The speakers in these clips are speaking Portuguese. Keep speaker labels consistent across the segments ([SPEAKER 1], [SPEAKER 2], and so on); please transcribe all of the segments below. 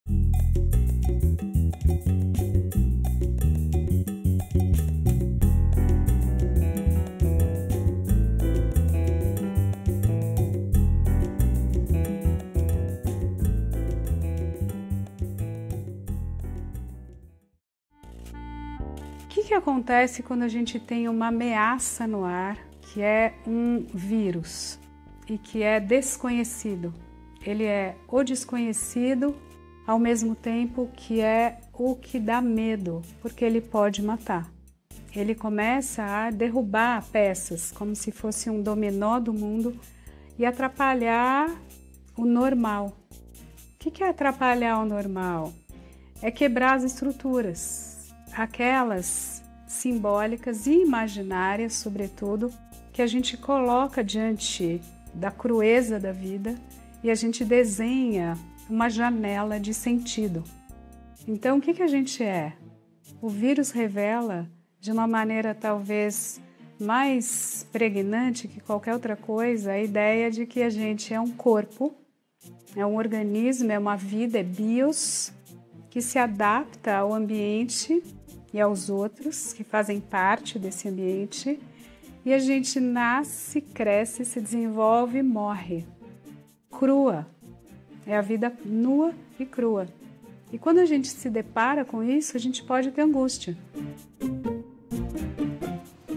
[SPEAKER 1] O que acontece quando a gente tem uma ameaça no ar, que é um vírus e que é desconhecido? Ele é o desconhecido ao mesmo tempo que é o que dá medo, porque ele pode matar. Ele começa a derrubar peças, como se fosse um dominó do mundo e atrapalhar o normal. O que é atrapalhar o normal? É quebrar as estruturas, aquelas simbólicas e imaginárias, sobretudo, que a gente coloca diante da crueza da vida e a gente desenha uma janela de sentido. Então, o que a gente é? O vírus revela, de uma maneira talvez mais pregnante que qualquer outra coisa, a ideia de que a gente é um corpo, é um organismo, é uma vida, é bios, que se adapta ao ambiente e aos outros que fazem parte desse ambiente, e a gente nasce, cresce, se desenvolve e morre. Crua. É a vida nua e crua. E quando a gente se depara com isso, a gente pode ter angústia.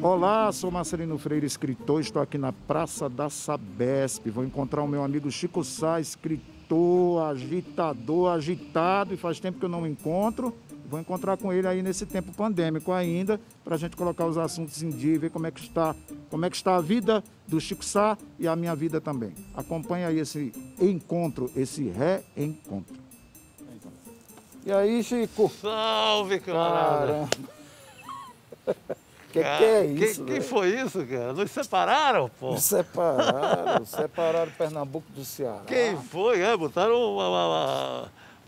[SPEAKER 2] Olá, sou Marcelino Freire, escritor, estou aqui na Praça da Sabesp. Vou encontrar o meu amigo Chico Sá, escritor, agitador, agitado, e faz tempo que eu não o encontro. Vou encontrar com ele aí nesse tempo pandêmico ainda, para a gente colocar os assuntos em dia e ver como é que está a vida do Chico Sá e a minha vida também. Acompanhe aí esse encontro, esse reencontro. E aí, Chico?
[SPEAKER 3] Salve, camarada!
[SPEAKER 2] Que é isso?
[SPEAKER 3] Que foi isso, cara? Nos separaram, pô?
[SPEAKER 2] Nos separaram Pernambuco do Ceará.
[SPEAKER 3] Quem foi? Botaram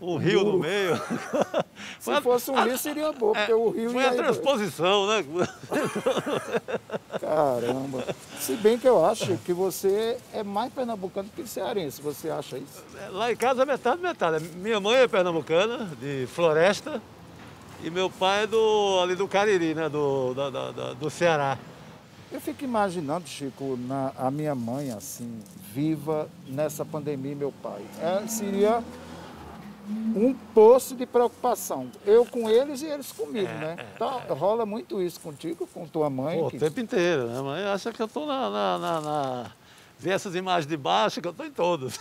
[SPEAKER 3] um rio no meio.
[SPEAKER 2] Se fosse um rio, seria bom, porque o rio...
[SPEAKER 3] Foi a transposição, né?
[SPEAKER 2] Caramba. Se bem que eu acho que você é mais pernambucano que cearense, você acha isso?
[SPEAKER 3] Lá em casa é metade, metade. Minha mãe é pernambucana, de Floresta, e meu pai é ali do Cariri, né? Do Ceará.
[SPEAKER 2] Eu fico imaginando, Chico, a minha mãe, assim, viva nessa pandemia, meu pai. Seria um poço de preocupação. Eu com eles e eles comigo, né? Então, rola muito isso contigo, com tua mãe.
[SPEAKER 3] Pô, o tempo inteiro, né? A mãe acha que eu tô Vê essas imagens de baixo, que eu tô em todos.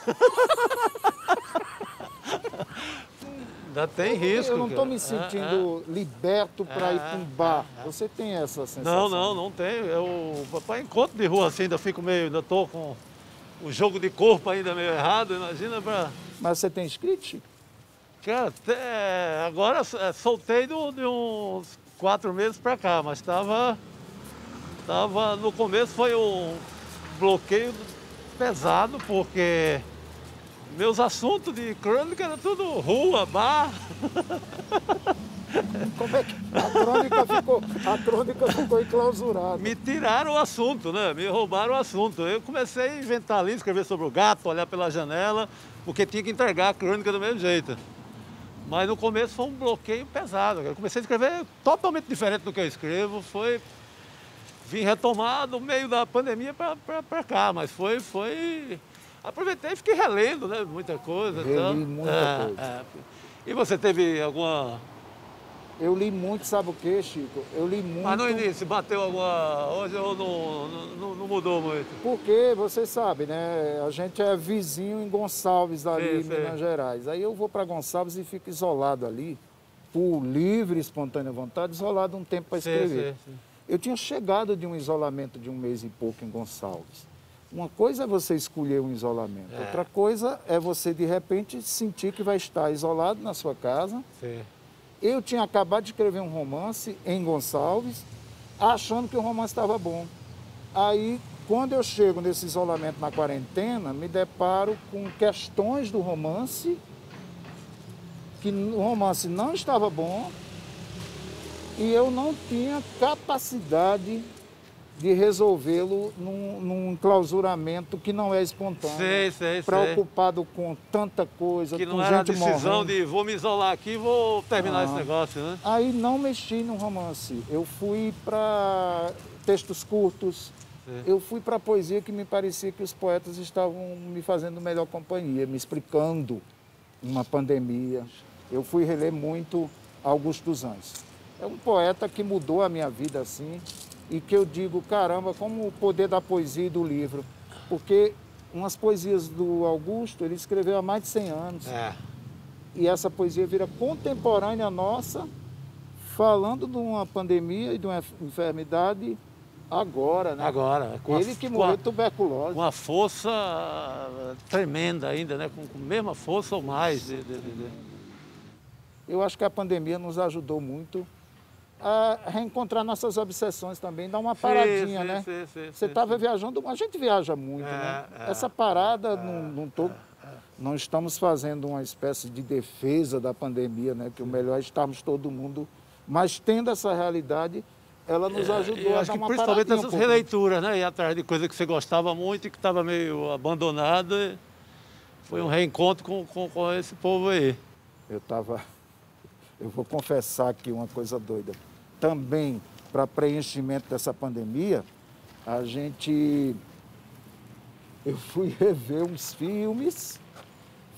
[SPEAKER 3] Ainda tem risco.
[SPEAKER 2] Eu não estou me sentindo liberto para ir para um bar. Você tem essa sensação?
[SPEAKER 3] Não tenho. Papai, encontro de rua assim, ainda tô com o jogo de corpo ainda meio errado, imagina para...
[SPEAKER 2] Mas você tem escrito, Chico?
[SPEAKER 3] Cara, agora soltei de uns 4 meses para cá, mas no começo foi um bloqueio pesado, porque meus assuntos de crônica eram tudo rua, bar.
[SPEAKER 2] Como é que a crônica ficou enclausurada?
[SPEAKER 3] Me tiraram o assunto, né? Me roubaram o assunto. Eu comecei a inventar ali, escrever sobre o gato, olhar pela janela, porque tinha que entregar a crônica do mesmo jeito. Mas no começo foi um bloqueio pesado. Eu comecei a escrever totalmente diferente do que eu escrevo. Vim retomar no meio da pandemia para cá, mas aproveitei e fiquei relendo, né? Muita coisa.
[SPEAKER 2] Muita coisa.
[SPEAKER 3] E você teve alguma...
[SPEAKER 2] Eu li muito, sabe o quê, Chico? Eu li muito...
[SPEAKER 3] Mas no início, bateu alguma... Hoje não mudou muito?
[SPEAKER 2] Porque, você sabe, né? A gente é vizinho em Gonçalves, ali em Minas Gerais. Aí eu vou para Gonçalves e fico isolado ali, por livre e espontânea vontade, isolado um tempo para escrever. Eu tinha chegado de um isolamento de 1 mês e pouco em Gonçalves. Uma coisa é você escolher um isolamento, outra coisa é você, de repente, sentir que vai estar isolado na sua casa. Eu tinha acabado de escrever um romance em Gonçalves, achando que o romance estava bom. Aí, quando eu chego nesse isolamento na quarentena, me deparo com questões do romance, que o romance não estava bom, e eu não tinha capacidade de resolvê-lo num enclausuramento que não é espontâneo.
[SPEAKER 3] Sei.
[SPEAKER 2] Preocupado com tanta coisa,
[SPEAKER 3] que
[SPEAKER 2] com
[SPEAKER 3] não era a
[SPEAKER 2] gente
[SPEAKER 3] decisão
[SPEAKER 2] morrendo.
[SPEAKER 3] de vou me isolar aqui e vou terminar esse negócio, né?
[SPEAKER 2] Aí não mexi no romance. Eu fui para textos curtos.
[SPEAKER 3] Sim.
[SPEAKER 2] Eu fui para a poesia que me parecia que os poetas estavam me fazendo melhor companhia, me explicando uma pandemia. Eu fui reler muito Augusto dos Anjos. É um poeta que mudou a minha vida assim e que eu digo, caramba, como o poder da poesia e do livro. Porque umas poesias do Augusto, ele escreveu há mais de 100 anos. E essa poesia vira contemporânea nossa, falando de uma pandemia e de uma enfermidade agora, né?
[SPEAKER 3] Agora.
[SPEAKER 2] Ele que morreu de tuberculose.
[SPEAKER 3] Com uma força tremenda ainda, né? Com a mesma força ou mais.
[SPEAKER 2] Eu acho que a pandemia nos ajudou muito a reencontrar nossas obsessões também, dar uma paradinha, né? Você estava viajando, a gente viaja muito, né? Essa parada, não estamos fazendo uma espécie de defesa da pandemia, né? Que o melhor é estarmos todo mundo, mas tendo essa realidade, ela nos ajudou a dar uma
[SPEAKER 3] principalmente
[SPEAKER 2] paradinha
[SPEAKER 3] essas releituras, né? Ir atrás de coisa que você gostava muito e que estava meio abandonada. Foi um reencontro com esse povo aí.
[SPEAKER 2] Eu vou confessar aqui uma coisa doida. Também, para preenchimento dessa pandemia, eu fui rever uns filmes,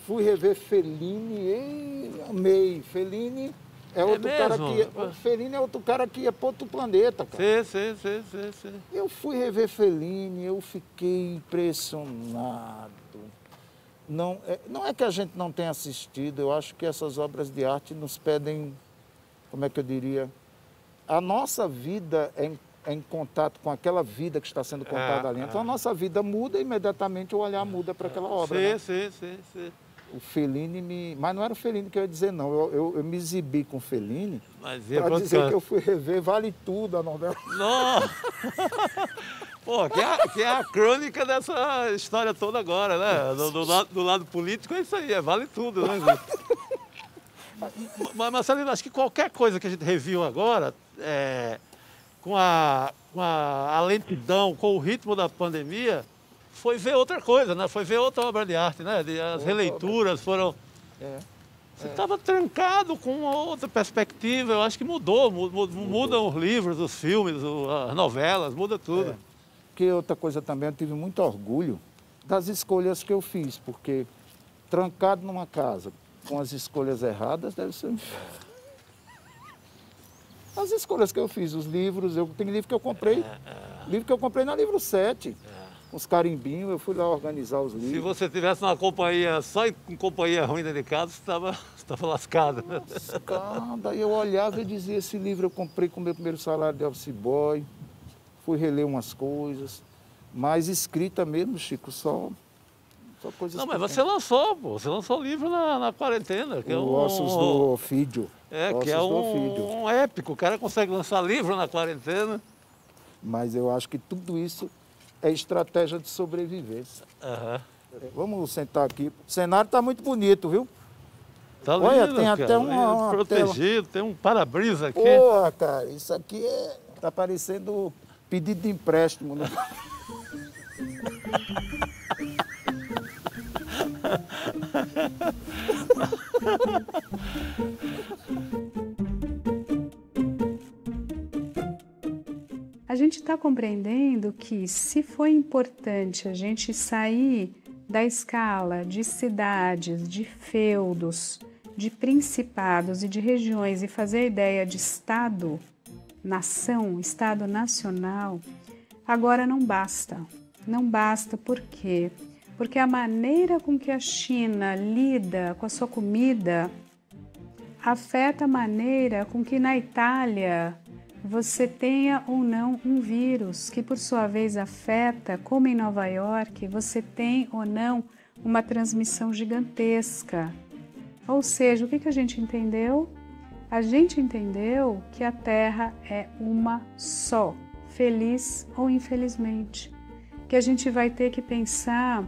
[SPEAKER 2] fui rever Fellini e amei. Fellini é outro cara que Fellini é outro cara que ia para outro planeta, cara.
[SPEAKER 3] Sim.
[SPEAKER 2] Eu fui rever Fellini, eu fiquei impressionado. Não é que a gente não tenha assistido, eu acho que essas obras de arte nos pedem, como é que eu diria, a nossa vida é em contato com aquela vida que está sendo contada ali. Então a nossa vida muda e imediatamente o olhar muda para aquela obra.
[SPEAKER 3] Sim.
[SPEAKER 2] O Fellini Mas não era o Fellini que eu ia dizer, não. Eu me exibi com o Fellini para dizer que eu fui rever Vale Tudo, a novela.
[SPEAKER 3] Nossa! Pô, que é a crônica dessa história toda agora, né? Do lado político é isso aí, vale tudo, né? Mas, Marcelino, acho que qualquer coisa que a gente reviu agora, com a lentidão, com o ritmo da pandemia, foi ver outra coisa, né? Foi ver outra obra de arte, né? As releituras foram... Você estava trancado com uma outra perspectiva, eu acho que mudam os livros, os filmes, as novelas, muda tudo.
[SPEAKER 2] Que outra coisa também, eu tive muito orgulho das escolhas que eu fiz, porque trancado numa casa com as escolhas erradas deve ser... As escolhas que eu fiz, os livros, tem livro que eu comprei, na Livro 7, uns carimbinhos, eu fui lá organizar os livros.
[SPEAKER 3] Se você tivesse uma companhia, só com companhia ruim dentro de casa, você estava lascado.
[SPEAKER 2] Lascado, aí eu olhava e dizia, esse livro eu comprei com o meu primeiro salário de office boy. Fui reler umas coisas, mas escrita mesmo, Chico, só coisas...
[SPEAKER 3] Não, mas você lançou livro na quarentena. Que
[SPEAKER 2] o Ossos do Ofídio.
[SPEAKER 3] Que é um épico, o cara consegue lançar livro na quarentena.
[SPEAKER 2] Mas eu acho que tudo isso é estratégia de sobrevivência. Vamos sentar aqui. O cenário está muito bonito, viu?
[SPEAKER 3] Tá lindo,
[SPEAKER 2] olha, tem
[SPEAKER 3] cara,
[SPEAKER 2] até uma
[SPEAKER 3] protegido, tem um para-brisa aqui.
[SPEAKER 2] Porra, cara, isso aqui tá parecendo pedido de empréstimo, né?
[SPEAKER 1] A gente está compreendendo que, se foi importante a gente sair da escala de cidades, de feudos, de principados e de regiões e fazer a ideia de Estado, nação, Estado nacional, agora não basta. Não basta por quê? Porque a maneira com que a China lida com a sua comida afeta a maneira com que na Itália você tenha ou não um vírus, que por sua vez afeta, como em Nova York, você tem ou não uma transmissão gigantesca. Ou seja, o que a gente entendeu? A gente entendeu que a Terra é uma só, feliz ou infelizmente, que a gente vai ter que pensar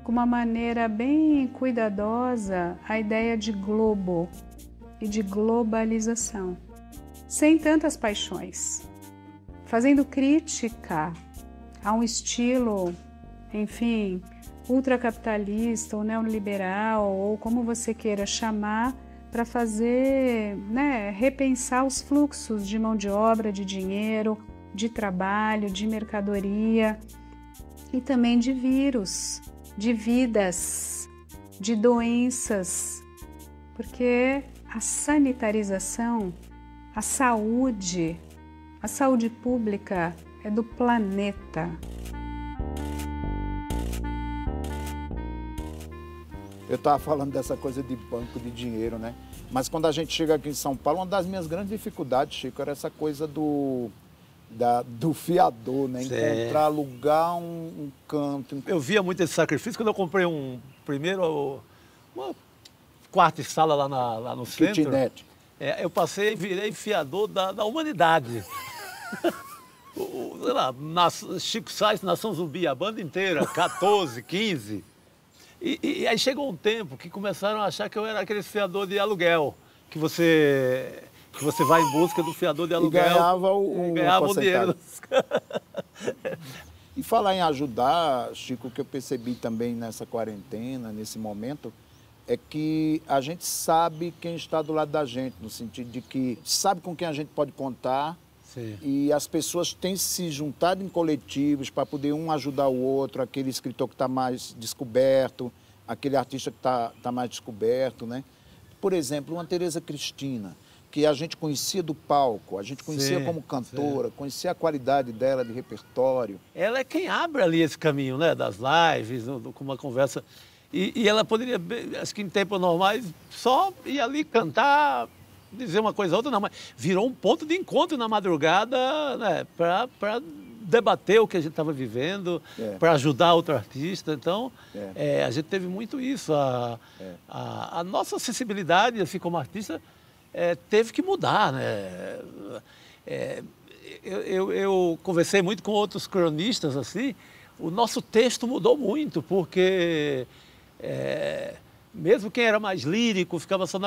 [SPEAKER 1] com uma maneira bem cuidadosa a ideia de globo e de globalização, sem tantas paixões. fazendo crítica a um estilo, enfim, ultracapitalista ou neoliberal, ou como você queira chamar, para fazer, né, repensar os fluxos de mão de obra, de dinheiro, de trabalho, de mercadoria e também de vírus, de vidas, de doenças, porque a sanitarização, a saúde pública é do planeta.
[SPEAKER 2] Eu estava falando dessa coisa de banco de dinheiro, né? Mas quando a gente chega aqui em São Paulo, uma das minhas grandes dificuldades, Chico, era essa coisa do fiador, né? Encontrar, alugar um canto.
[SPEAKER 3] Eu via muito esse sacrifício quando eu comprei uma quarto e sala lá no centro.
[SPEAKER 2] Kitnet.
[SPEAKER 3] Eu passei e virei fiador da humanidade. Sei lá, Chico Sainz, Nação Zumbi, a banda inteira, 14, 15. E aí chegou um tempo que começaram a achar que eu era aquele fiador de aluguel, que você vai em busca do fiador de aluguel.
[SPEAKER 2] E ganhava o
[SPEAKER 3] dinheiro.
[SPEAKER 2] E falar em ajudar, Chico, o que eu percebi também nessa quarentena, nesse momento, é que a gente sabe quem está do lado da gente, no sentido de que sabe com quem a gente pode contar.
[SPEAKER 3] Sim.
[SPEAKER 2] E as pessoas têm se juntado em coletivos para poder um ajudar o outro, aquele escritor que está mais descoberto, aquele artista que está mais descoberto, né? Por exemplo, uma Tereza Cristina, que a gente conhecia do palco, a gente conhecia como cantora, conhecia a qualidade dela de repertório.
[SPEAKER 3] Ela é quem abre ali esse caminho, né? Das lives, com uma conversa. E ela poderia, acho que em tempos normais, só ir ali cantar, dizer uma coisa ou outra, não, mas virou um ponto de encontro na madrugada, né, para debater o que a gente estava vivendo, para ajudar outro artista. Então, a gente teve muito isso. A nossa sensibilidade, assim, como artista, teve que mudar, né? Eu conversei muito com outros cronistas, assim, o nosso texto mudou muito, porque mesmo quem era mais lírico ficava só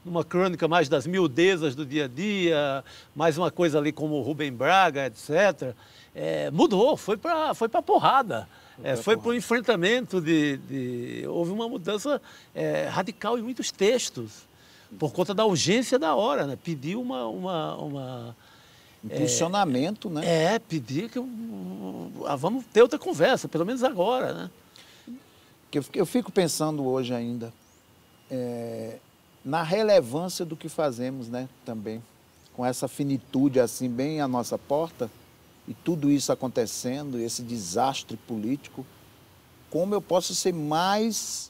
[SPEAKER 3] numa crônica mais das miudezas do dia a dia, mais uma coisa ali como o Rubem Braga, etc. Mudou, foi para a porrada, foi para o enfrentamento houve uma mudança radical em muitos textos, por conta da urgência da hora, né? Pediu uma
[SPEAKER 2] impulsionamento, né?
[SPEAKER 3] Pedir que vamos ter outra conversa, pelo menos agora, né?
[SPEAKER 2] Eu fico pensando hoje ainda na relevância do que fazemos, né, também, com essa finitude assim bem à nossa porta e tudo isso acontecendo, esse desastre político, como eu posso ser mais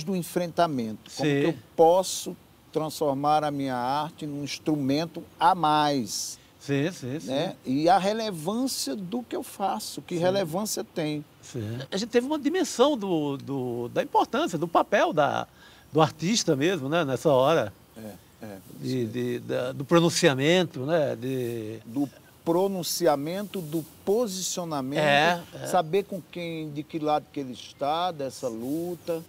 [SPEAKER 2] do enfrentamento, como que eu posso transformar a minha arte num instrumento a mais.
[SPEAKER 3] Sim.
[SPEAKER 2] Né? E a relevância do que eu faço, que relevância tem.
[SPEAKER 3] Sim. A gente teve uma dimensão da importância, do papel do artista mesmo, né? Nessa hora. Do pronunciamento, né?
[SPEAKER 2] Do pronunciamento, do posicionamento, saber de que lado que ele está, dessa luta,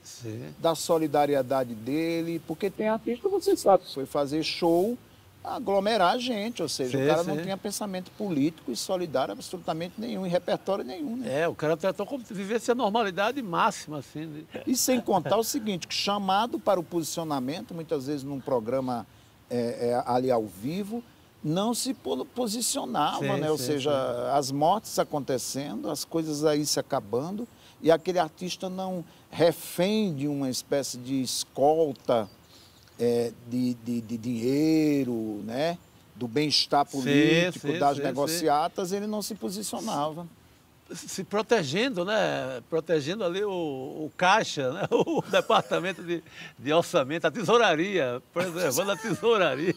[SPEAKER 2] da solidariedade dele, porque tem artista, você sabe, foi fazer show, aglomerar a gente, ou seja, o cara não tinha pensamento político e solidário absolutamente nenhum, e repertório nenhum. Né?
[SPEAKER 3] O cara tratou como se vivesse a normalidade máxima, assim.
[SPEAKER 2] E sem contar o seguinte, que chamado para o posicionamento, muitas vezes num programa ali ao vivo, não se posicionava, né? Ou seja, as mortes acontecendo, as coisas aí se acabando, e aquele artista não refém de uma espécie de escolta, de dinheiro, né? Do bem-estar político, das negociatas, ele não se posicionava.
[SPEAKER 3] Se protegendo, né? Protegendo ali o caixa, né? O departamento de orçamento, a tesouraria, preservando a tesouraria.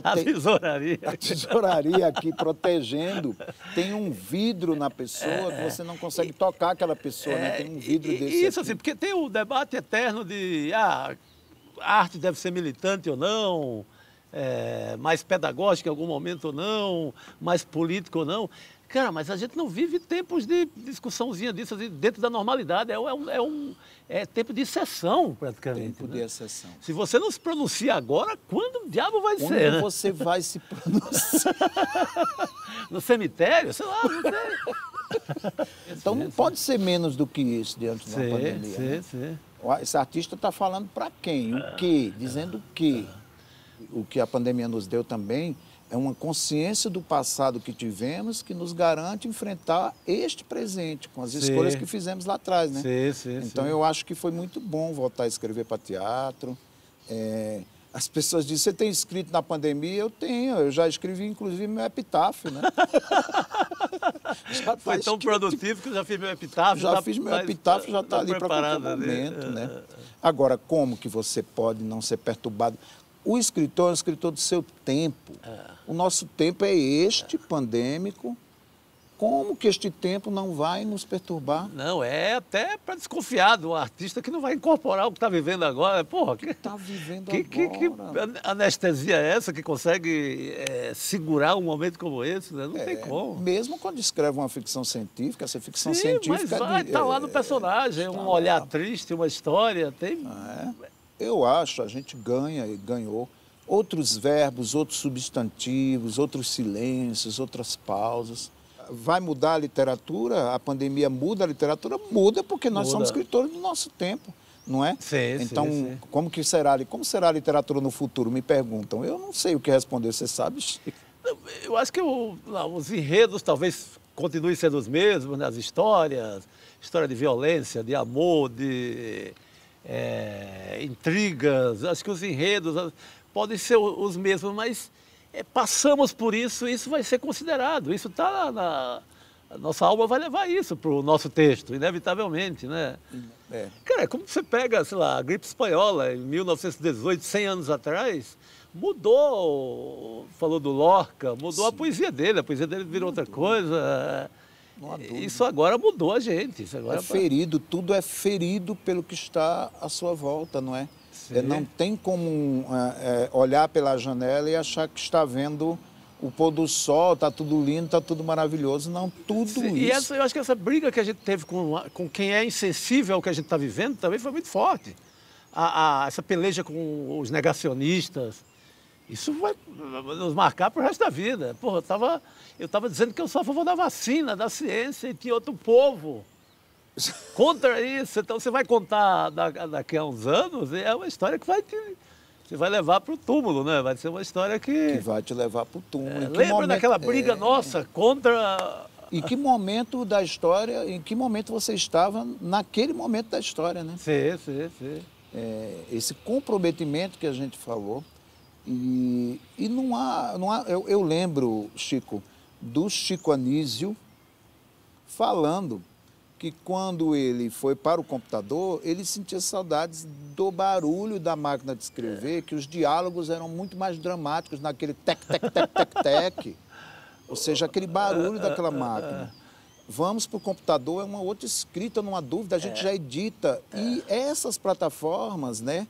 [SPEAKER 3] A tesouraria.
[SPEAKER 2] A tesouraria aqui protegendo. Tem um vidro na pessoa que você não consegue tocar aquela pessoa, né? Tem um vidro desse.
[SPEAKER 3] Isso, assim, porque tem o debate eterno de a arte deve ser militante ou não. mais pedagógica em algum momento ou não, mais política ou não. Cara, mas a gente não vive tempos de discussãozinha disso assim, dentro da normalidade. É tempo de exceção, praticamente.
[SPEAKER 2] Tempo de exceção.
[SPEAKER 3] Se você não se pronuncia agora, quando o diabo vai ser?
[SPEAKER 2] Quando
[SPEAKER 3] né?
[SPEAKER 2] você vai se pronunciar?
[SPEAKER 3] No cemitério? Sei lá, não sei.
[SPEAKER 2] Então não pode ser menos do que isso diante de uma pandemia. Né?
[SPEAKER 3] Sim.
[SPEAKER 2] Esse artista está falando para quem? O quê? Dizendo o quê? O que a pandemia nos deu também é uma consciência do passado que tivemos que nos garante enfrentar este presente, com as escolhas que fizemos lá atrás, né? Então eu acho que foi muito bom voltar a escrever para teatro. As pessoas dizem, você tem escrito na pandemia? Eu tenho, eu já escrevi inclusive meu epitáfio, né?
[SPEAKER 3] Foi tão produtivo que eu já fiz meu epitáfio.
[SPEAKER 2] Já fiz meu epitáfio, já está ali para qualquer momento, né? Agora, como que você pode não ser perturbado? O escritor é um escritor do seu tempo. O nosso tempo é este, pandêmico. Como que este tempo não vai nos perturbar?
[SPEAKER 3] Não, é até para desconfiar do artista que não vai incorporar o que está vivendo agora. Porra, que
[SPEAKER 2] está vivendo
[SPEAKER 3] agora? Que anestesia é essa que consegue segurar um momento como esse? Né? Não tem como.
[SPEAKER 2] Mesmo quando escreve uma ficção científica, essa ficção científica...
[SPEAKER 3] Mas está lá no personagem, um olhar triste, uma história. Tem...
[SPEAKER 2] Eu acho, a gente ganha e ganhou outros verbos, outros substantivos, outros silêncios, outras pausas. Vai mudar a literatura? A pandemia muda a literatura? Muda, porque nós somos escritores do nosso tempo, não é? Então, como será a literatura no futuro? Me perguntam. Eu não sei o que responder, você sabe, Chico?
[SPEAKER 3] Eu acho que os enredos talvez continuem sendo os mesmos, né? As história de violência, de amor, de... intrigas, acho que os enredos podem ser os mesmos, mas passamos por isso, isso vai ser considerado, isso está a nossa alma vai levar isso para o nosso texto, inevitavelmente, né? Cara, como você pega, sei lá, a gripe espanhola em 1918, 100 anos atrás, mudou, falou do Lorca, mudou a poesia dele virou outra coisa. Isso agora mudou a gente. Isso agora
[SPEAKER 2] ferido, tudo é ferido pelo que está à sua volta, não é? Não tem como olhar pela janela e achar que está vendo o pôr do sol, está tudo lindo, está tudo maravilhoso. Não, tudo isso.
[SPEAKER 3] E eu acho que essa briga que a gente teve com quem é insensível ao que a gente está vivendo também foi muito forte. Essa peleja com os negacionistas. Isso vai nos marcar para o resto da vida. Porra, eu estava dizendo que eu sou a favor da vacina, da ciência, e tinha outro povo contra isso. Então você vai contar daqui a uns anos, é uma história que você vai levar para o túmulo, né? Vai ser uma história que
[SPEAKER 2] vai te levar para o túmulo.
[SPEAKER 3] Lembra daquela briga nossa contra...
[SPEAKER 2] Em que momento da história, em que momento você estava naquele momento da história, né?
[SPEAKER 3] Sim.
[SPEAKER 2] Esse comprometimento que a gente falou. E não há eu lembro, Chico, do Chico Anísio falando que quando ele foi para o computador, ele sentia saudades do barulho da máquina de escrever, que os diálogos eram muito mais dramáticos naquele tec. Ou seja, aquele barulho daquela máquina. Vamos para o computador, é uma outra escrita, não há dúvida, a gente já edita. E essas plataformas, né?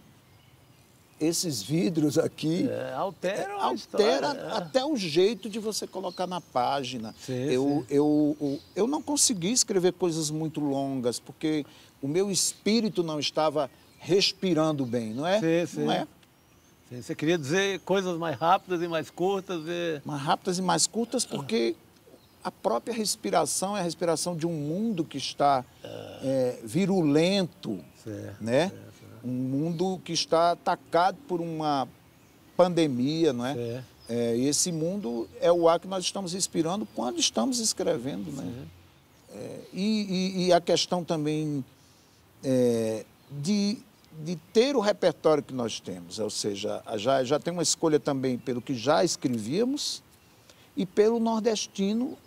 [SPEAKER 2] Esses vidros aqui altera até o jeito de você colocar na página. Eu não consegui escrever coisas muito longas, porque o meu espírito não estava respirando bem, não é? Não é?
[SPEAKER 3] Você queria dizer coisas mais rápidas e mais curtas.
[SPEAKER 2] Mais rápidas e mais curtas, porque a própria respiração é a respiração de um mundo que está virulento, né? Um mundo que está atacado por uma pandemia, não é? E esse mundo é o ar que nós estamos respirando quando estamos escrevendo, né? E a questão também de ter o repertório que nós temos, ou seja, já tem uma escolha também pelo que já escrevíamos e pelo nordestino,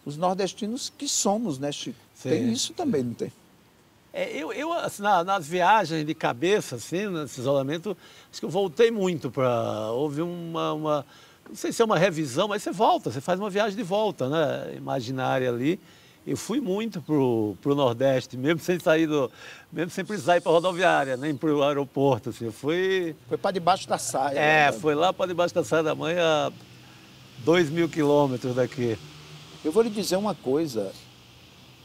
[SPEAKER 2] os nordestinos que somos, né, Chico? Tem isso também, não tem?
[SPEAKER 3] Assim, nas viagens de cabeça, assim, nesse isolamento, acho que eu voltei muito para... Houve uma... Não sei se é uma revisão, mas você volta, você faz uma viagem de volta, né? Imaginária ali. eu fui muito pro Nordeste, mesmo sem precisar ir para a rodoviária, nem para o aeroporto. Assim,
[SPEAKER 4] Foi para debaixo da saia.
[SPEAKER 3] Foi lá para debaixo da saia da mãe, a 2.000 quilômetros daqui.
[SPEAKER 4] Eu vou lhe dizer uma coisa,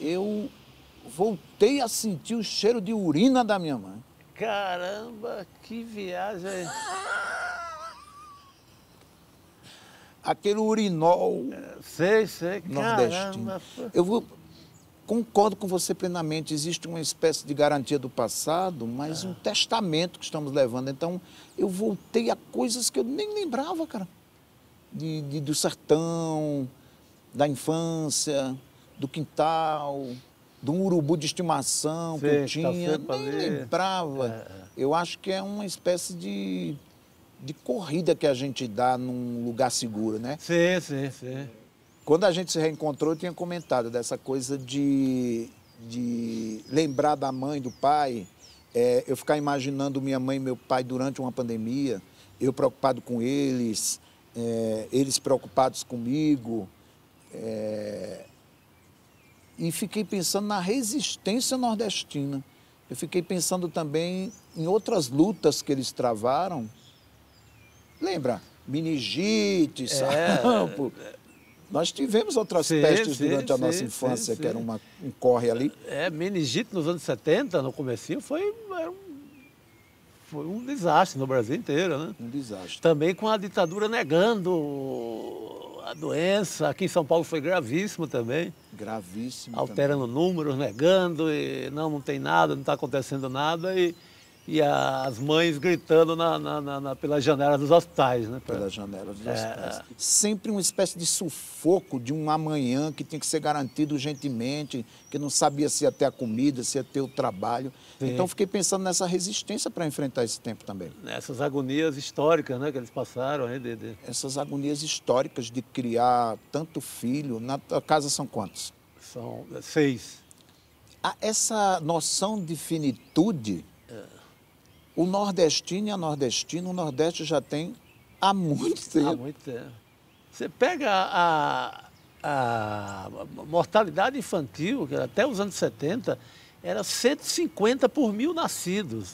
[SPEAKER 4] eu voltei a sentir o cheiro de urina da minha mãe.
[SPEAKER 3] Caramba, que viagem!
[SPEAKER 4] Aquele urinol
[SPEAKER 3] sei,
[SPEAKER 4] nordestino.
[SPEAKER 3] Caramba.
[SPEAKER 4] Concordo com você plenamente, existe uma espécie de garantia do passado, mas um testamento que estamos levando. Então, eu voltei a coisas que eu nem lembrava, cara. Do sertão, da infância, do quintal, de um urubu de estimação que eu tinha, nem lembrava. Eu acho que é uma espécie de corrida que a gente dá num lugar seguro, né?
[SPEAKER 3] Sim.
[SPEAKER 4] Quando a gente se reencontrou, eu tinha comentado dessa coisa de lembrar da mãe, do pai, eu ficar imaginando minha mãe e meu pai durante uma pandemia, eu preocupado com eles, eles preocupados comigo, e fiquei pensando na resistência nordestina. Eu fiquei pensando também em outras lutas que eles travaram. Lembra? Meningite, sarampo. Nós tivemos outras pestes durante a nossa infância, que era um corre ali.
[SPEAKER 3] Meningite nos anos 70, no comecinho, foi um desastre no Brasil inteiro, né?
[SPEAKER 4] Um desastre.
[SPEAKER 3] Também com a ditadura negando a doença. Aqui em São Paulo foi gravíssimo também.
[SPEAKER 4] Gravíssimo.
[SPEAKER 3] Alterando números, negando, e não tem nada, não está acontecendo nada. E as mães gritando pela janela dos hospitais, né?
[SPEAKER 4] Pela janela dos hospitais. Sempre uma espécie de sufoco de um amanhã que tinha que ser garantido urgentemente, que não sabia se ia ter a comida, se ia ter o trabalho. Sim. Então, fiquei pensando nessa resistência para enfrentar esse tempo também.
[SPEAKER 3] Essas agonias históricas, né, que eles passaram.
[SPEAKER 4] Essas agonias históricas de criar tanto filho. Na tua casa são quantos?
[SPEAKER 3] São 6.
[SPEAKER 4] Essa noção de finitude... O nordestino e a nordestina, o Nordeste já tem há muito tempo.
[SPEAKER 3] Há muito tempo. Você pega a mortalidade infantil, que até os anos 70, era 150 por 1.000 nascidos.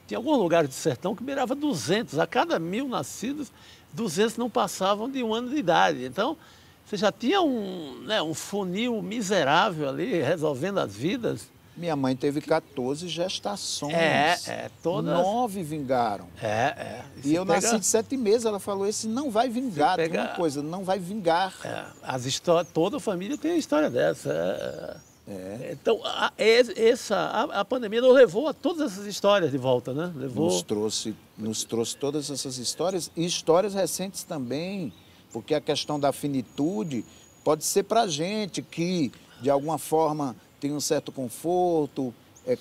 [SPEAKER 3] Tinha alguns lugares do sertão que beirava 200. A cada 1.000 nascidos, 200 não passavam de 1 ano de idade. Então, você já tinha um funil miserável ali, resolvendo as vidas.
[SPEAKER 4] Minha mãe teve 14 gestações.
[SPEAKER 3] Todas.
[SPEAKER 4] 9 vingaram. E eu nasci de 7 meses, ela falou, esse não vai vingar, tem uma coisa, não vai vingar.
[SPEAKER 3] Toda a família tem a história dessa. Então, a pandemia nos levou a todas essas histórias de volta, né?
[SPEAKER 4] Nos trouxe todas essas histórias, e histórias recentes também, porque a questão da finitude pode ser para a gente que, de alguma forma, tem um certo conforto,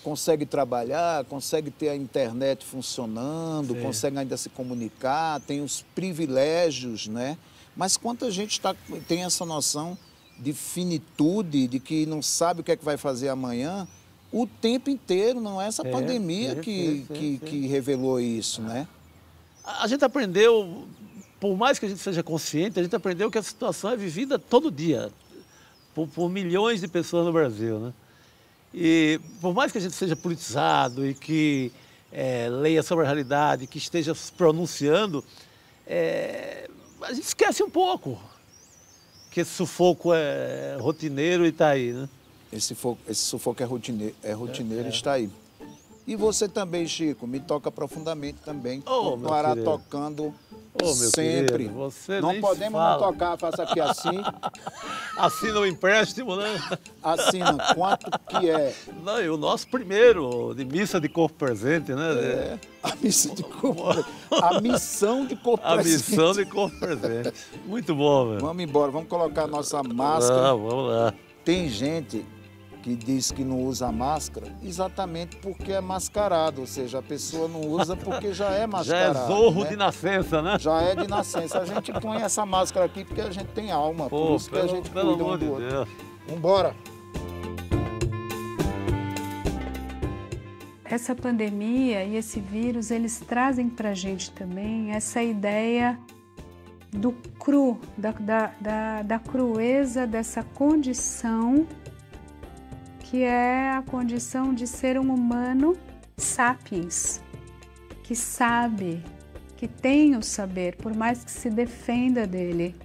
[SPEAKER 4] consegue trabalhar, consegue ter a internet funcionando, consegue ainda se comunicar, tem os privilégios, né? Mas quanta gente tem essa noção de finitude, de que não sabe o que é que vai fazer amanhã, o tempo inteiro, não é essa pandemia que revelou isso, né?
[SPEAKER 3] A gente aprendeu, por mais que a gente seja consciente, a gente aprendeu que a situação é vivida todo dia, por milhões de pessoas no Brasil, né? E por mais que a gente seja politizado e que leia sobre a realidade, que esteja se pronunciando, a gente esquece um pouco que esse sufoco é rotineiro e está aí, né?
[SPEAKER 4] Esse sufoco é rotineiro e está aí. E você também, Chico, me toca profundamente também. Continuará tocando sempre.
[SPEAKER 3] Você
[SPEAKER 4] não podemos não tocar, faça aqui assim.
[SPEAKER 3] Assina o empréstimo, né?
[SPEAKER 4] Assina. Quanto que é?
[SPEAKER 3] Não, e o nosso primeiro, de missa de corpo presente, né?
[SPEAKER 4] A missa de corpo presente. A missão de corpo presente.
[SPEAKER 3] A missão de corpo presente. Muito bom, velho.
[SPEAKER 4] Vamos embora, vamos colocar a nossa máscara.
[SPEAKER 3] Vamos lá.
[SPEAKER 4] Tem gente que diz que não usa máscara exatamente porque é mascarado, ou seja, a pessoa não usa porque já é mascarado.
[SPEAKER 3] Já é zorro, né? De nascença, né?
[SPEAKER 4] Já é de nascença. A gente põe essa máscara aqui porque a gente tem alma, por isso que a gente cuida um do outro. Vambora!
[SPEAKER 1] Essa pandemia e esse vírus, eles trazem para a gente também essa ideia do cru, da crueza dessa condição, que é a condição de ser um humano sapiens, que sabe, que tem o saber, por mais que se defenda dele,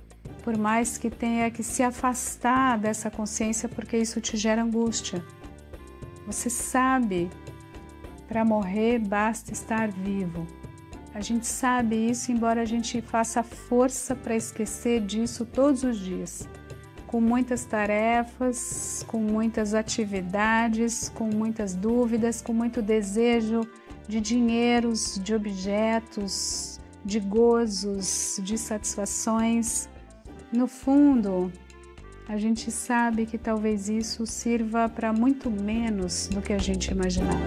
[SPEAKER 1] por mais que tenha que se afastar dessa consciência, porque isso te gera angústia. Você sabe, para morrer basta estar vivo. A gente sabe isso, embora a gente faça força para esquecer disso todos os dias, com muitas tarefas, com muitas atividades, com muitas dúvidas, com muito desejo de dinheiros, de objetos, de gozos, de satisfações. No fundo, a gente sabe que talvez isso sirva para muito menos do que a gente imaginava.